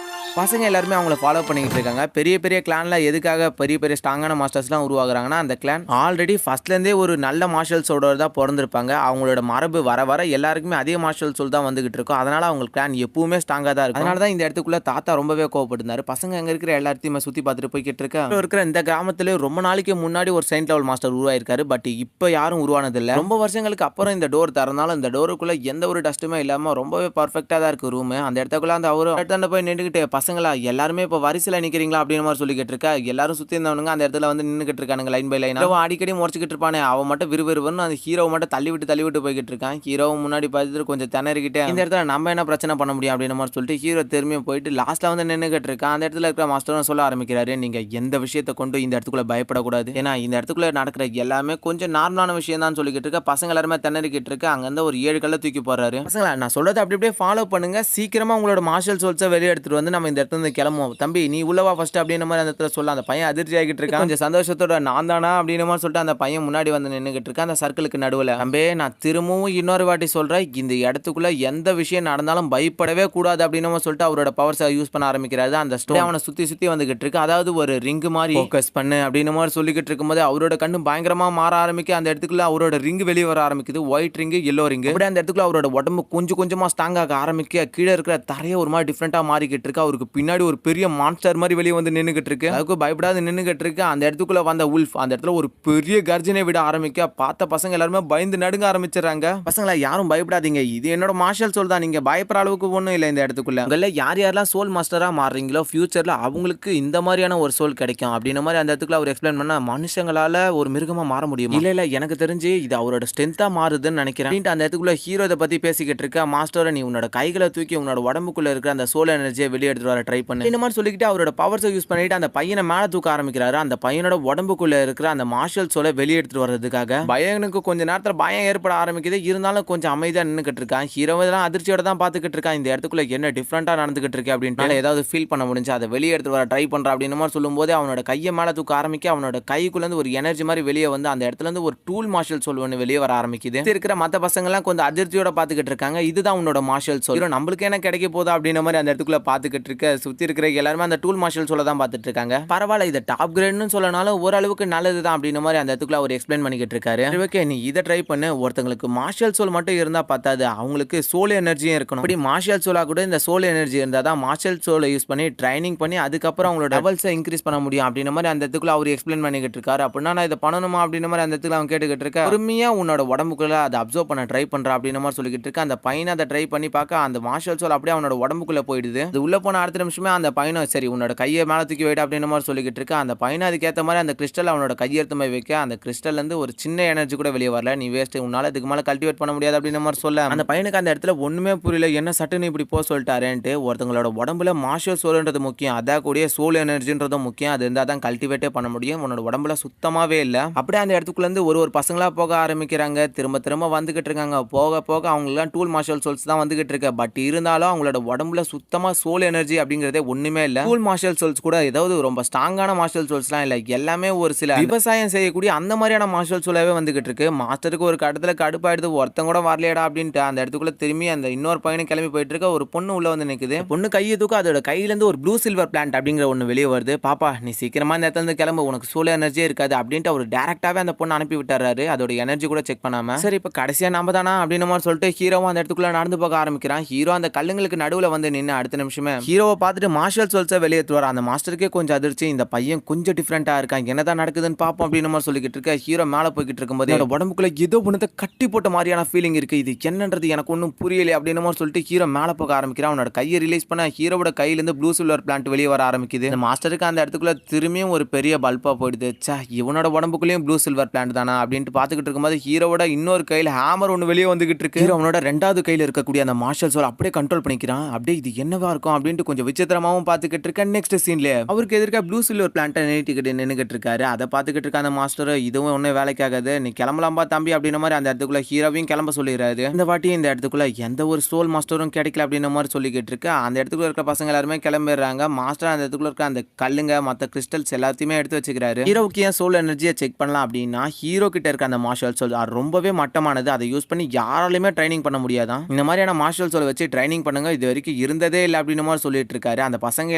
பசங்க எல்லாருமே அவங்கள ஃபாலோ பண்ணிக்கிட்டு இருக்காங்க. பெரிய பெரிய கிளான்ல எதுக்காக பெரிய பெரிய ஸ்ட்ராங்கான மாஸ்டர்ஸ்லாம் உருவாகுறாங்கன்னா அந்த கிளான் ஆல்ரெடி ஃபர்ஸ்ட்லேருந்தே ஒரு நல்ல மார்ஷல் சோலோட தான் பிறந்திருப்பாங்க. அவங்களோட மரபு வர வர எல்லாருக்குமே அதே மார்ஷல் சோல் தான் வந்துகிட்டு இருக்கும். அதனால அவங்க கிளான் எப்பவுமே ஸ்ட்ராங்காக தான் இருக்கும். அதனால தான் இந்த இடத்துக்குள்ள தாத்தா ரொம்பவே கோவப்பட்டிருந்தாரு. பசங்க அங்கே இருக்கிற எல்லாத்தையுமே சுற்றி பார்த்துட்டு போய்கிட்டு இருக்க இருக்கிற இந்த கிராமத்திலே ரொம்ப நாளைக்கு முன்னாடி ஒரு செயின்ட் லெவல் மாஸ்டர் உருவாயிருக்காரு. பட் இப்போ யாரும் உருவானதில்லை. ரொம்ப வருஷங்களுக்கு அப்புறம் இந்த டோர் திறந்தாலும் இந்த டோருக்குள்ள எந்த ஒரு டஸ்ட்டுமே இல்லாமல் ரொம்பவே பர்ஃபெக்டாக தான் இருக்கு ரூம். அந்த இடத்துக்குள்ள அந்த அவரு போய் நின்றுக்கிட்டு பசங்களா எல்லாருமே இப்போ வரிசையில் நிற்கிறீங்களா அப்படின்னு மாதிரி சொல்லிக்கிட்டு இருக்கா. எல்லாரும் சுற்றி இருந்தவனுங்க அந்த இடத்துல வந்து நின்றுக்கிட்டு இருக்கானுங்க லைன் பை லைன். அடிக்கடி முறைச்சிக்கிட்டு இருப்பானே, அவன் மட்டும் விறுவிறுவன்னு அந்த ஹீரோவை மட்டும் தள்ளி விட்டு போய்கிட்டு இருக்கான். ஹீரோவை முன்னாடி பார்த்துட்டு கொஞ்சம் திணறிக்கிட்டு இந்த இடத்துல நம்ம என்ன பிரச்சனை பண்ண முடியும் அப்படின்னு மாதிரி சொல்லிட்டு ஹீரோ திரும்பியும் போயிட்டு லாஸ்ட்ல வந்து நின்றுக்கிட்டு இருக்கான். அந்த இடத்துல இருக்கிற மாஸ்டரும் சொல்ல ஆரம்பிக்கிறாரு, நீங்க எந்த விஷயத்தை கொண்டு இந்த இடத்துக்குள்ள பயப்படக்கூடாது, ஏன்னா இந்த இடத்துக்குள்ள நடக்கிற எல்லாமே கொஞ்சம் நார்மலான விஷயம் தான் சொல்லிக்கிட்டு இருக்க. பசங்க எல்லாருமே திணறிக்கிட்டு இருக்கு. அங்கிருந்து ஒரு 7 கல்ல தூக்கி போறாரு. பசங்களா நான் சொல்றது அப்படியே ஃபாலோ பண்ணுங்க, சீக்கிரமா உங்களோட மார்ஷல் சோல்ஸை வெளியே எடுத்துட்டு வந்து நம்ம இந்த இடத்துல கிளம்புவோம். தம்பி நீ உள்ளவா ஃபர்ஸ்ட் அப்படின்ற மாதிரி அந்த இடத்துல சொல்ல. அந்த பையன் அதிர்ச்சி ஆகிட்டு இருக்கான். கொஞ்சம் சந்தோஷத்தோட நான் தானா அப்படின்னு மாதிரி சொல்லிட்டு அந்த பையன் முன்னாடி வந்து நின்றுகிட்டு இருக்கான் அந்த சர்க்கிளுக்கு நடுவில். தம்பி நான் திரும்பவும் இன்னொரு வாட்டி சொல்றேன், இந்த இடத்துக்குள்ள எந்த விஷயம் நடந்தாலும் பயப்படவே கூடாது அப்படின்னு சொல்லிட்டு அவரோட பவர்ஸை யூஸ் பண்ண ஆரம்பிக்கிறாரு. அந்த ஸ்டோன் அவனை சுத்தி வந்துகிட்டு இருக்கு. அதாவது ஒரு ரிங் மாதிரி ஃபோக்கஸ் பண்ணு அப்படின்னு மாதிரி சொல்லிக்கிட்டு இருக்கும்போது அவரோட கண்ணு பயங்கரமா மாற ஆரம்பிக்க. அந்த இடத்துக்குள்ள அவரோட ரிங் வெளியே வர ஆரம்பிக்குது. White ring, yellow ring. அப்படியே அந்த இடத்துக்குள்ள அவரோட உடம்பு கொஞ்சமா ஸ்ட்ராங் ஆக ஆரம்பிக்க கீழே இருக்கிற தரையை ஒரு மாதிரி டிஃப்ரெண்டா மாறிக்கிட்டு இருக்கு. அவருக்கு பின்னாடி ஒரு பெரிய மான்ஸ்டர் மாதிரி வெளியே வந்து நின்னுகிட்டு இருக்கு. அதுக்கு பயப்படாது நின்னுகிட்டு இருக்கு. அந்த இடத்துக்குள்ள வந்த உல்ஃப் அந்த இடத்துல ஒரு பெரிய கர்ஜனை விட ஆரம்பிக்க பார்த்த பசங்க எல்லாருமே பயந்து நடுங்க ஆரம்பிச்சிடறாங்க. பசங்களா யாரும் பயப்படாதீங்க, இது என்னோட மார்ஷல் சோல் தான், நீங்க பயப்படுற அளவுக்கு ஒன்றும் இல்லை. இந்த இடத்துக்குள்ள உங்கள யாரெல்லாம் சோல் மாஸ்டரா மாறுறீங்களோ ஃபியூச்சர்ல அவங்களுக்கு இந்த மாதிரியான ஒரு சோல் கிடைக்கும் அப்படின்ற மாதிரி அந்த இடத்துக்குள்ள அவர் எக்ஸ்பிளைன் பண்ண, மனுஷங்களால ஒரு மிருகமா மாற முடியும் இல்ல எனக்கு தெரிஞ்சு இது அவரோட ஸ்ட்ரென்த்தா மாறுதுன்னு நினைக்கிறேன். அந்த இடத்துக்குள்ள ஹீரோ இதை பத்தி பேசிக்கிட்டு இருக்க. மாஸ்டரை நீ உன்னோட கைகளை தூக்கி உன்னோட உடம்புக்குள்ள இருக்கிற அந்த சோல் எனர்ஜியை வெளியே எடுத்துட்டு வர ட்ரை பண்ணு இந்த மாதிரி சொல்லிக்கிட்டு அவரோட பவர்ஸை யூஸ் பண்ணிட்டு அந்த பையனை மேலே தூக்க ஆரம்பிக்கிறாரு. அந்த பையனோட உடம்புக்குள்ள இருக்கிற அந்த மார்ஷல் சோலை வெளியே எடுத்துட்டு வர்றதுக்காக பையனுக்கு கொஞ்ச நேரத்தில் பயம் ஏற்பட ஆரம்பிக்குது. இருந்தாலும் கொஞ்சம் அமைதியாக நின்றுக்கிட்டு இருக்கான். ஹீரோ இதெல்லாம் அதிர்ச்சியோட தான் பார்த்துக்கிட்டு இருக்கான். இந்த இடத்துக்குள்ள என்ன டிஃப்ரெண்டா நடந்துகிட்டு இருக்கு அப்படின்ட்டு ஏதாவது ஃபீல் பண்ண முடிஞ்சு அதை வெளியே எடுத்து வர ட்ரை பண்ற அப்படின்னு மாதிரி சொல்லும்போது அவனோட கையை மேலே தூக்க ஆரம்பிக்க அவனோட கைக்குள்ள இருந்து ஒரு எனர்ஜி மாதிரி வெளியே வந்து அந்த இடத்துல இருந்து ஒரு டூல் மார்ஷல் சோல் ஒன்று வெளியே வர ஆரம்பிக்குது. இருக்கிற மற்ற பசங்க எல்லாம் கொஞ்சம் அதிர்ச்சியோட பார்த்துக்கிட்டு இருக்காங்க. இதுதான் உன்னோட மார்ஷல் சோல், நம்மளுக்கு என்ன கிடைக்க போதா அப்படின்ற மாதிரி அந்த இடத்துக்குள்ள பார்த்துக்கிட்டு இருக்க. சுத்தி இருக்கிற எல்லாருமே அந்த டூல் மார்ஷல் சோலை தான் பார்த்துட்டு இருக்காங்க. பரவாயில்ல, இதை டாப் கிரேட்னு சொல்லனாலும் ஓரளவுக்கு நல்லது தான் அப்படின்ற மாதிரி அந்த இடத்துக்குள்ள அவர் எக்ஸ்பிளைன் பண்ணிக்கிட்டு இருக்காரு. ஓகே நீ இதை ட்ரை பண்ணு. ஒருத்தங்களுக்கு மார்ஷல் சோல் மட்டும் இருந்தா பத்தாது, அவங்களுக்கு சோல் எனர்ஜியும் இருக்கணும். அப்படி மார்ஷல் சோலா கூட இந்த சோல் எனர்ஜி இருந்தா தான் மார்ஷல் சோலை யூஸ் பண்ணி ட்ரைனிங் பண்ணி அதுக்கப்புறம் அவங்களோட லெவல்ஸை இன்க்ரீஸ் பண்ண முடியும் அப்படின்ற மாதிரி அந்த இடத்துக்குள்ள அவர் எக்ஸ்பிளைன் பண்ணிக்கிட்டு இருக்காரு. அப்படின்னா நான் இதை பண்ணணுமா அப்படின்ற மாதிரி அந்த இடத்துல அவன் கேட்டுக்கிட்டு இருக்க. பொறுமையா உன்னோட உடம்புக்குள்ள அதை அப்சர்வ் பண்ண ட்ரை பண்ற அப்படின்ற மாதிரி சொல்லிக்கிட்டு இருக்க. அந்த பையனை அதை ட்ரை பண்ணி பார்க்க அந்த மார்ஷல் சோல் அப்படியே அவனோட உடம்புக்குள்ள போயிடுது. அது உள்ள போன அடுத்த நிமிஷமே அந்த பையனும் சரி உன்னோட கையை மேலே தூக்கி வைட்டு அப்படின்ற மாதிரி சொல்லிக்கிட்டு இருக்க. அந்த பையனை அதுக்கேற்ற மாதிரி அந்த கிறிஸ்டல் அவனோட கையெழுத்து மாதிரி வைக்க அந்த கிறிஸ்டல் இருந்து ஒரு சின்ன எனர்ஜி கூட வெளியே வரல. நீ வேஸ்ட், உன்னால இதுக்கு மேலே கல்டிவேட் பண்ண முடியாது அப்படின்ற மாதிரி சொல்ல அந்த பையனுக்கு அந்த இடத்துல ஒண்ணுமே புரியல. என்ன சட்டுன்னு இப்படி போக சொல்லிட்டாரேன்ட்டு. ஒருத்தங்களோட உடம்புல மார்ஷல் சோல்ன்றது முக்கியம், அதான் கூடிய சோல் எனர்ஜின்றதும் முக்கியம். அது இருந்தால் தான் கல்டிவேட்டே பண்ண முடியும். உன்னோட உடம்புல சுத்தமாவே இல்லை. அப்படியே அந்த இடத்துக்குள்ள இருந்து ஒரு பசங்களா போக ஆரம்பிக்கிறாங்க. திரும்ப வந்துகிட்டு இருக்காங்க. போக அவங்களாம் டூல் மார்ஷல் சோல்ஸ் தான் வந்துகிட்டு இருக்கு. பட் இருந்தாலும் அவங்களோட உடம்புல சுத்தமா சோல் எனர்ஜி அப்படிங்கறதே ஒண்ணுமே இல்ல. கூல் மார்ஷல் சோல்ஸ் கூட ஏதாவது ரொம்ப ஸ்ட்ராங்கான மார்ஷல் சோல்ஸ்லாம் இல்ல, எல்லாமே ஒரு சில விவசாயம் செய்யக்கூடிய அந்த மாதிரியான மார்ஷல் சோலாவே வந்துகிட்டு இருக்கு. மாஸ்டருக்கு ஒரு கட்டத்துல கடுப்பாயிடுது, ஒருத்தன் கூட வரலையடா அப்படின்ட்டு அந்த இடத்துக்குள்ள திரும்பி அந்த இன்னொரு பையனும் கிளம்பி போயிட்டு இருக்க. ஒரு பொண்ணு உள்ள வந்து நிக்குது. பொண்ணு கையை தூக்க அதோட கையில இருந்து ஒரு ப்ளூ சில்வர் பிளான்ட் அப்படிங்கிற ஒண்ணு வெளியே வருது. பாப்பா நீ சீக்கிரமா இந்த இடத்துல இருந்து கிளம்பு, உனக்கு சோல் எனர்ஜியே இருக்காது அப்படின்ட்டு அவர் டைரக்டாவே அந்த பொண்ணு அனுப்பி விட்டாரு, அதோட எனர்ஜி கூட செக் பண்ணாம. சரி இப்ப கடைசியா நாம தானா அப்படின்னு மாதிரி சொல்லிட்டு ஹீரோவும் அந்த இடத்துக்குள்ள நடந்து போக ஆரம்பிக்கிறான். ஹீரோ அந்த கல்லுங்களுக்கு நடுவுல வந்து நின்று அடுத்த நிமிஷமே ஹீரோவை பார்த்துட்டு மார்ஷல் சோல்ஸை வெளியேற்றுவார். அந்த மாஸ்டருக்கே கொஞ்சம் அதிர்ச்சி, இந்த பையன் கொஞ்சம் டிஃப்ரெண்டா இருக்கான், என்னதான் நடக்குதுன்னு பாப்போம் அப்படின்னு மாதிரி சொல்லிக்கிட்டு இருக்க. ஹீரோ மேல போய்கிட்டு இருக்கும்போது என்னோட உடம்புக்குள்ள ஏதோ ஒண்ணு கட்டி போட்ட மாதிரியான ஃபீலிங் இருக்கு, இது என்னன்றது எனக்கு ஒன்றும் புரியல அப்படின்னு மாதிரி சொல்லிட்டு ஹீரோ மேல போக ஆரம்பிக்கிறான். அவனோட கையை ரிலீஸ் பண்ண ஹீரோவோட கையிலிருந்து ப்ளூ சில்வர் பிளான்ட் வெளியே வர ஆரம்பிக்குது. இந்த மாஸ்டருக்கு அந்த இடத்துக்குள்ள திரும்பியும் ஒரு பெரிய பல்பா போயிடுது. சே, இவனோட உடம்புக்குள்ளேயும் ப்ளூ சில்வர் பிளான்ட் தானா அப்படின்ட்டு பார்த்துக்கிட்டு இருக்கும்போது ஹீரோவோட இன்னொரு கையில ஹேமர் ஒன்று வெளியே வந்துகிட்டு இருக்கு. ஹீரோ அவனோட ரெண்டாவது கையில இருக்கக்கூடிய அந்த மார்ஷல் சோல் அப்படியே கண்ட்ரோல் பண்ணிக்கிறான். அப்படியே இது என்னவா இருக்கும் அப்படின்ட்டு கொஞ்சம் விசித்திரமாவும் பார்த்துக்கிட்டு இருக்கேன். நெக்ஸ்ட் சீன்ல அவருக்கு எதிர்க்க ப்ளூ சில்வர் பிளான்ட்டை நீட்டிக்கிட்டு நின்னுகிட்டு இருக்காரு. அதை பார்த்துக்கிட்டு இருக்க அந்த மாஸ்டர், இதுவும் ஒன்றும் வேலைக்காகாது, நீ கிளம்பலாம்பா தம்பி அப்படின்ற மாதிரி அந்த இடத்துக்குள்ள ஹீரோவையும் கிளம்ப சொல்லிடுறாரு. இந்த வாட்டி இந்த இடத்துக்குள்ள எந்த ஒரு சோல் மாஸ்டரும் கிடைக்கல அப்படின்ற மாதிரி சொல்லிக்கிட்டு இருக்கு. அந்த இடத்துக்குள்ள இருக்க பசங்க எல்லாருமே கிளம்பிடுறாங்க. மாஸ்டர் அந்த இடத்துக்குள்ள இருக்க அந்த கல்லுங்க மற்ற கிறிஸ்டல்ஸ் எல்லாத்தையுமே எடுத்து வச்சுக்கிறாரு. ஹீரோவுக்கு ஏன் சோல் எனர்ஜியை செக் பண்ணலாம் அப்படின்னா, ஹீரோ கிட்ட இருக்க அந்த மார்ஷல் சோல் ரொம்பவே மட்டமானது, அதை யூஸ் பண்ணி யாராலையுமே ட்ரைனிங் பண்ண முடியாதான். இந்த மாதிரியான மார்ஷல் சோல் வச்சு ட்ரைனிங் பண்ணுங்க, இது வரைக்கும் இருந்ததே இல்லை அப்படின்னு மாதிரி சொல்லிட்டு இருக்காரு. அந்த பசங்க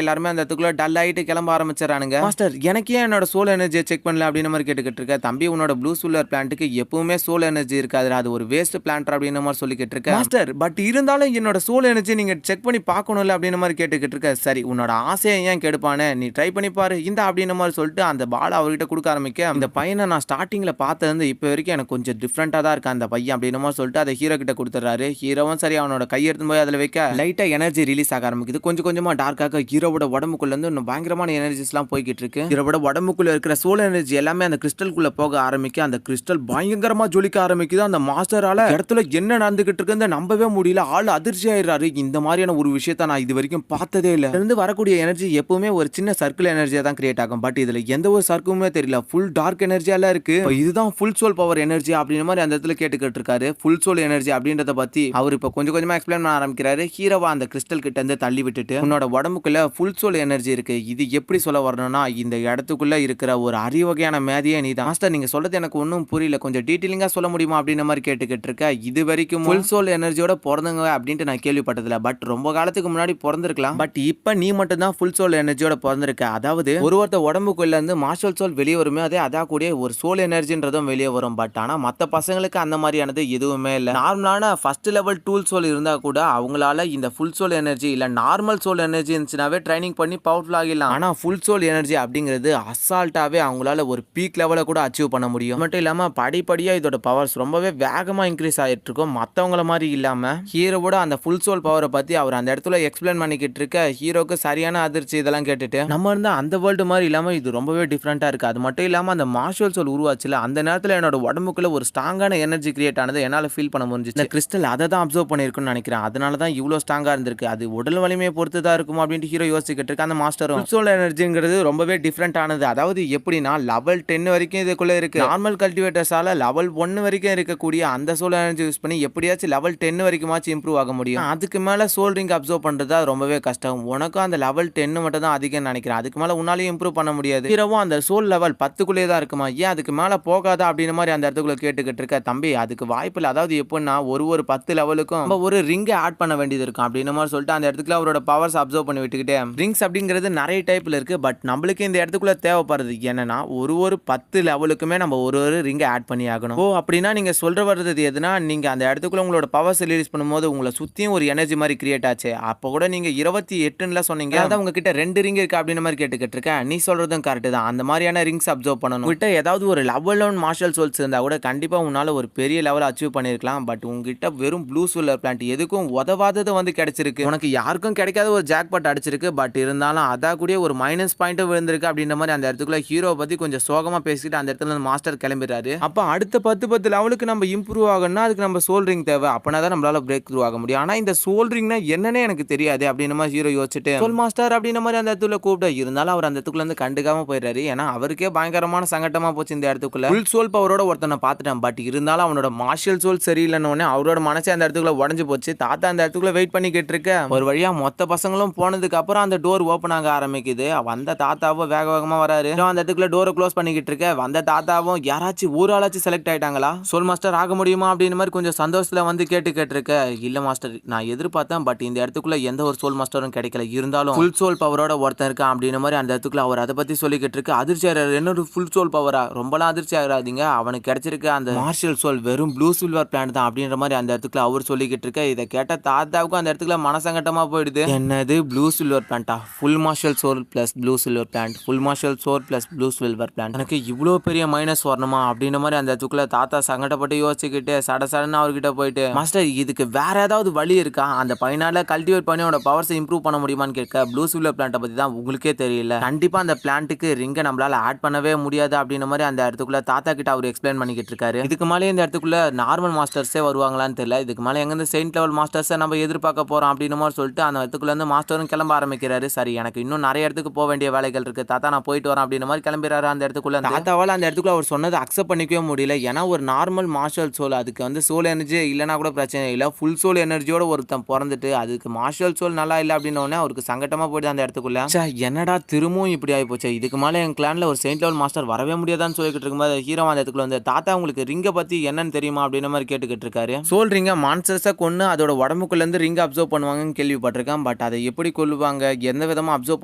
எல்லாருமே அந்த இடத்துக்குள்ள டல் ஆகிட்டு கிளம்ப ஆரம்பிச்சிடறானுங்க. மாஸ்டர் எனக்கு ஏன் என்னோட சோல் எனர்ஜியை செக் பண்ணல அப்படின்னு மாதிரி கேட்டுக்கிட்டு இருக்க. தம்பி உன்னோட ப்ளூ சில்வர் பிளான்ட்டுக்கு எப்பவுமே சோல் எனர்ஜி இருக்காது, அது ஒரு வேஸ்ட் பிளான்ட் அப்படின்னு மாதிரி சொல்லிக்கிட்டு இருக்க. மாஸ்டர் பட் இருந்தாலும் என்னோட சோல் எனர்ஜி நீங்க செக் பண்ணி பார்க்கணும்ல அப்படின்னு மாதிரி கேட்டுக்கிட்டு இருக்க. சரி உன்னோட ஆசையை ஏன் கெடுப்பானே, நீ ட்ரை பண்ணி பாரு இந்த அப்படின்னு மாதிரி சொல்லிட்டு அந்த பால் அவர்கிட்ட கொடுக்க ஆரம்பிக்க. இந்த பையனை நான் ஸ்டார்டிங்ல பார்த்தது இப்போ வரைக்கும் எனக்கு கொஞ்சம் டிஃப்ரெண்டா தான் இருக்கு அந்த பையன் அப்படின்னு மாதிரி சொல்லிட்டு அதை ஹீரோ கிட்ட கொடுத்துறாரு. ஹீரோவும் சரி அவனோட கையெடுத்து போய் அதில் வைக்க லைட்டா எனர்ஜி ரிலீஸ் ஆக ஆரம்பிக்குது. கொஞ்சம் கொஞ்சமா டார்க்காக ஹீரோவோட உடம்புக்குள்ள இருந்து இன்னும் பயங்கரமான எனர்ஜிஸ் எல்லாம் போய்கிட்டு இருக்கு. ஹீரோவோட உடம்புக்குள்ள இருக்கிற சோல் எனர்ஜி எல்லாமே அந்த கிறிஸ்டலுக்குள்ள போக ஆரம்பிக்க. அந்த கிறிஸ்டல் பயங்கரமா ஜொலிக்க ஆரம்பிக்குது. அந்த மாஸ்டரால இடத்துல என்ன நடந்துகிட்டு இருக்குன்னு நம்பவே முடியல. ஆள் அதிர்ச்சி ஆயிடுறாரு. இந்த மாதிரியான ஒரு விஷயத்த நான் இது வரைக்கும் பார்த்ததே இல்லை. இருந்து வரக்கூடிய எனர்ஜி எப்பவுமே ஒரு சின்ன சர்க்கிள் எனர்ஜியா தான் கிரியேட் ஆகும். பட் இதுல எந்த ஒரு சர்க்குமே தெரியல, ஃபுல் டார்க் எனர்ஜியெல்லாம் இருக்கு. இதுதான் ஃபுல் சோல் பவர் எனர்ஜி அப்படின்ற மாதிரி அந்த இடத்துல கேட்டுக்கிட்டு இருக்காரு. ஃபுல் சோல் எனர்ஜி அப்படின்றத பத்தி அவர் இப்ப கொஞ்சம் கொஞ்சமா எக்ஸ்பிளைன் பண்ண ஆரம்பிக்கிறாரு. ஹீரோவா அந்த கிறிஸ்டல் கிட்ட இருந்து தள்ளி விட்டுட்டு, உன்னோட உடம்புக்குள்ள ஃபுல் சோல் எனர்ஜி இருக்கு, இது எப்படி சொல்ல வரணும்னா இந்த இடத்துக்குள்ள இருக்கிற ஒரு அறிவகையான மேதியே நீதான். மாஸ்டர் நீங்க சொல்றது எனக்கு ஒன்றும் புரியல, கொஞ்சம் டீட்டெயிலிங்கா சொல்ல முடியுமா அப்படின்ற மாதிரி கேட்டுக்கிட்டு இருக்க. இது வரைக்கும் ஃபுல் சோல் எனர்ஜியோட பிறந்தவங்க அப்படின்ட்டு நான் கேள்விப்பட்டதில்ல. பட் ரொம்ப காலத்துக்கு முன்னாடி பிறந்திருக்கலாம். பட் இப்ப நீ மட்டும் தான் ஃபுல் சோல் எனர்ஜியோட பிறந்திருக்க. அதாவது ஒருத்த உடம்புக்குள்ள இருந்து மார்ஷல் சோல் வெளியே வருமே, அதே அதா கூட ஒரு சோல் எனர்ஜின்றதும் வெளியே வரும். பட் ஆனா மத்த பசங்களுக்கு அந்த மாதிரியானது எதுவுமே இல்லை. நார்மலான ஃபர்ஸ்ட் லெவல் டூல் சோல் இருந்தா கூட அவங்களால இந்த ஃபுல் சோல் எனர்ஜி இல்ல நார்மல் சோல் எனர்ஜி இருந்துச்சுனாவே ட்ரைனிங் பண்ணி பவர்ஃபுல் ஆகிடலாம். ஆனா ஃபுல் சோல் எனர்ஜி அப்படிங்கிறது அசால்ட்டாவே அவங்களால ஒரு பீக் லெவல கூட அச்சீவ் பண்ண முடியும். மட்டும் இல்லாம படிப்படியா இதோட பவர்ஸ் ரொம்பவே வேகமா இன்க்ரீஸ் ஆயிட்டு இருக்கும். மத்தவங்கள மாதிரி இல்லாம ஹீரோவோட அந்த ஃபுல் சோல் பவரை பத்தி அவர் அந்த இடத்துல எக்ஸ்பிளைன் பண்ணிக்கிட்டு இருக்க. ஹீரோக்கு சரியான அதிர்ச்சி இதெல்லாம் கேட்டுட்டு, நம்ம இருந்தா அந்த வேர்ல்டு மாதிரி இல்லாம இது ரொம்பவே டிஃப்ரெண்டா இருக்கு. அது மட்டும் இல்லாம அந்த மார்ஷல் சோல் உருவாச்சுல அந்த நேரத்துல என்னோட உடம்புக்குள்ள ஒரு ஸ்ட்ராங்கான எனர்ஜி கிரியேட் ஆனது என்னால ஃபீல் பண்ண முடிஞ்சிச்சு. இந்த கிறிஸ்டல் அதை தான் அப்சர்வ் பண்ணிருக்குன்னு நினைக்கிறேன், அதனால தான் இவ்வளவு ஸ்ட்ராங்கா இருந்திருக்கு. அது உடல் வலிமையை பொறுத்து தான் இருக்கும் அப்படின்ட்டு ஹீரோ யோசிச்சுக்கிட்டு இருக்கு. அந்த மாஸ்டரும் ஃபுல் சோல் எனர்ஜிங்கிறது ரொம்பவே டிஃப்ரெண்ட் ஆனது. அதாவது எப்படின்னா லெவல் 10 வரைக்கும் இதுக்குள்ள இருக்கு. நார்மல் கல்டிவேட்டர்ஸால லெவல் 1 வரைக்கும் இருக்கக்கூடிய அந்த சோல் எனர்ஜி யூஸ் பண்ணி எப்படியாச்சும் லெவல் 10 வரைக்குமாச்சும் இம்ப்ரூவ் ஆக முடியும். அதுக்கு மேல சோல் ரிங் அப்சர்வ் பண்றதா ரொம்பவே கஷ்டம். உனக்கும் அந்த லெவல் 10 மட்டும் தான் அதிகம் நினைக்கிறேன், அதுக்கு மேல உன்னாலையும் இம்ப்ரூவ் பண்ண முடியாது. ஹீரோவும் அந்த சோல் லெவல் 10க்குள்ளே தான் இருக்குமா, ஏன் அதுக்கு மேல போகாதா அப்படின்ற மாதிரி அந்த இடத்துக்குள்ள கேட்டுக்கிட்டு இருக்க. தம்பி அதுக்கு வாய்ப்பு இல்லை. அதாவது எப்படின்னா ஒரு 10 லெவலுக்கும் ஒரு ரிங்கை ஆட் பண்ண வேண்டியது இருக்கும் அப்படின்ற மாதிரி சொல்லிட்டு அந்த இடத்துக்குள்ள அவரோட பவர்ஸ் அப்சர்வ் பண்ணி விட்டுக்கிட்டே. ரிங்ஸ் அப்படிங்கிறது நிறைய டைப்ல இருக்கு. பட் நம்மளுக்கு இந்த இடத்துக்குள்ள தேவைப்படுறது என்னன்னா ஒரு 10 லெவலுக்குமே நம்ம ஒரு ரிங்கை ஆட் பண்ணி ஆகணும். ஓ அப்படின்னா நீங்க சொல்ற வர்றது எதுனா, நீங்க அந்த இடத்துக்குள்ள உங்களோட பவர்ஸ் ரிலீஸ் பண்ணும்போது உங்களை சுத்தியும் ஒரு எனர்ஜி மாதிரி கிரியேட் ஆச்சு. அப்போ கூட நீங்க 28ல சொன்னீங்க, அதான் உங்ககிட்ட 2 ரிங் இருக்கு அப்படின்ற மாதிரி கேட்டுக்கிட்டு இருக்கேன். நீ சொல்றதும் கரெக்ட் தான். அந்த மாதிரியான ரிங்ஸ் அப்சர்வ் பண்ணணும். உங்ககிட்ட ஏதாவது ஒரு லெவல் 1 மார்ஷல் சோல்ஸ் இருந்தா கூட கண்டிப்பா உன்னால ஒரு பெரிய லெவல் அச்சீவ் பண்ணிருக்கலாம். பட் உங்ககிட்ட வெறும் ப்ளூ சில்வர் பிளான்ட் எதுக்கும் உதவாதது வந்து கிடைச்சிருக்கு. உனக்கு யாருக்கும் கிடைக்காத ஒரு ஜாக்பாட் அடிச்சிருக்கு. பட் இருந்தாலும் அதா கூட ஒரு மைனஸ் பாயிண்ட் விழுந்திருக்கு அப்படின்ற மாதிரி அந்த இடத்துக்குள்ள ஹீரோ பத்தி கொஞ்சம் சோகமா பேசிட்டு அந்த இடத்துல மாஸ்டர் கிளம்பிடுறாரு. அப்ப அடுத்த 10 லெவலுக்கு நம்ம இம்ப்ரூவ் ஆகணும்னா அதுக்கு நம்ம சோல் ரிங் தேவை. அப்பனா தான் நம்மளால பிரேக் த்ரூ ஆக முடியும். ஆனா இந்த சோல் ரிங்னா என்னன்னே எனக்கு தெரியாது அப்படின்ற மாதிரி ஹீரோ யோசிச்சுட்டு சோல் மாஸ்டர் அப்படின்ற மாதிரி அந்த இடத்துல கூப்பிட. இருந்தாலும் அவர் அந்த இடத்துக்குள்ள இருந்து கண்டுக்காம போயிடுறாரு. ஏன்னா அவருக்கே பயங்கரமான சங்கட்டமா போச்சு இந்த இடத்துக்குள்ள. ஃபுல் சோல் பவரோட ஒருத்தனை பார்த்துட்டேன். பட் இருந்தாலும் அவனோட மார்ஷல் சோல் சரியில்லைன்னு அவரோட மனசே அந்த இடத்துக்குள்ள உடஞ்சு போச்சு. தாத்தா அந்த இடத்துக்குள்ள வெயிட் பண்ணிக்கிட்டு இருக்க. ஒரு வழியா மொத்த பசங்களும் போனதுக்கு அப்புறம் அந்த டோர் ஓப்பன் ஆக ஆரம்பிக்குது. வந்த தாத்தாவும் வேக வேகமா வராரு. அந்த இடத்துக்குள்ள டோரை க்ளோஸ் பண்ணிக்கிட்டு இருக்க வந்த தாத்தாவும் யாராச்சும் ஒரு ஆளாச்சும் செலக்ட் ஆயிட்டாங்களா, சோல் மாஸ்டர் ஆக முடியுமா அப்படின்னு மாதிரி கொஞ்சம் சந்தோஷத்துல வந்து கேட்டிருக்க. இல்ல மாஸ்டர், நான் எதிர்பார்த்தேன், பட் இந்த இடத்துக்குள்ள எந்த ஒரு சோல் மாஸ்டரும் கிடைக்கல. இருந்தாலும் ஃபுல் சோல் பவரோட ஒருத்தன் இருக்கான் அப்படின்னு மாதிரி அந்த இடத்துக்குள்ள அவர் அதை பத்தி சொல்லிக்கிட்டு இருக்கு. அதிர்ச்சி ஆகிறாரு. என்னோட ஃபுல் சோல் பவரா, ரொம்பலாம் அதிர்ச்சி ஆகிறாதீங்க, அவனுக்கு கிடைச்சிருக்க அந்த மார்ஷியல் சோல் வெறும் ப்ளூ சில்வர் பிளான்ட் தான் அப்படின்ற மாதிரி அந்த இடத்துக்குள்ள அவர் சொல்லிக்கிட்டு இருக்க. இதை கேட்ட தாத்தாவுக்கும் அந்த இடத்துக்குள்ள மனசங்கட்டமா போயிடுது. என்னது ப்ளூ சில்வர் பிளான்ட்டா, full martial soul plus blue silver plant, full martial soul plus blue silver plant, எனக்கு இவ்வளோ பெரிய மைனஸ் வரணுமா அப்படின்ற மாதிரி அந்த இடத்துக்குள்ள தாத்தா சங்கடப்பட்டு யோசிச்சுக்கிட்டு சடன்னு அவர்கிட்ட போயிட்டு, மாஸ்டர் இதுக்கு வேற ஏதாவது வழி இருக்கா, அந்த பையனால கல்டிவேட் பண்ணி அவனோட பவர்ஸை இம்ப்ரூவ் பண்ண முடியுமான்னு கேட்க, ப்ளூ சில்வர் பிளான்ட்டை பத்தி தான் உங்களுக்கே தெரியல, கண்டிப்பா அந்த பிளான்ட்டுக்கு ரிங்கை நம்மளால ஆட் பண்ணவே முடியாது அப்படின்ற மாதிரி அந்த இடத்துக்குள்ள தாத்தா கிட்ட அவர் எக்ஸ்பிளைன் பண்ணிக்கிட்டு இருக்காரு. இதுக்கு மேலே இந்த இடத்துக்குள்ள நார்மல் மாஸ்டர்ஸே வருவாங்களான்னு தெரியல, இதுக்கு மேலே எங்க செயின்ட் லெவல் மாஸ்டர்ஸை நம்ம எதிர்பார்க்க போறோம் அப்படின்னு மாதிரி சொல்லிட்டு அந்த இடத்துக்குள்ள இருந்து மாஸ்டரும் கிளம்ப ஆரம்பிக்கிறாரு. சரி, எனக்கு இன்னும் நிறைய இடத்துக்கு போக வேண்டிய வேலைகள் இருக்கு தாத்தா, நான் போயிட்டு வரேன் அப்படின்னு மாதிரி கிளம்பிறாரு. அந்த இடத்துக்குள்ள தாத்தாவால் அந்த இடத்துக்குள்ள அவர் சொன்னதை அக்செப்ட் பண்ணிக்கவே முடியல. ஏன்னா ஒரு நார்மல் மார்ஷல் சோல், அதுக்கு வந்து சோல் எனர்ஜி இல்லைனா கூட பிரச்சனை இல்லை, ஃபுல் சோல் எனர்ஜியோட ஒருத்தன் பிறந்துட்டு அதுக்கு மார்ஷல் சோல் நல்லா இல்லை அப்படின்னோடனே அவருக்கு சங்கட்டமா போயிடுது அந்த இடத்துக்குள்ள. என்னடா திரும்பவும் இப்படி ஆகி போச்சு, இதுக்கு மேலே என் கிளான்ல ஒரு செயின்ட் லெவல் மாஸ்டர் வரவே முடியாதான்னு சொல்லிக்கிட்டு இருக்கும்போது ஹீரோ அந்த இடத்துக்குள்ள வந்து, தாத்தா உங்களுக்கு ரிங்கை பத்தி என்னன்னு தெரியுமா அப்படின்ற மாதிரி கேட்டுக்கிட்டு இருக்காரு. சோல் ரிங்கை மான்ஸ்டர்ஸை கொண்டு அதோட உடம்புக்குள்ள இருந்து ரிங்கை அப்சர்வ் பண்ணுவாங்கன்னு கேள்விப்பட்டிருக்கேன், பட் அதை எப்படி கொள்ளுவாங்க, எந்த விதமா அப்சர்வ்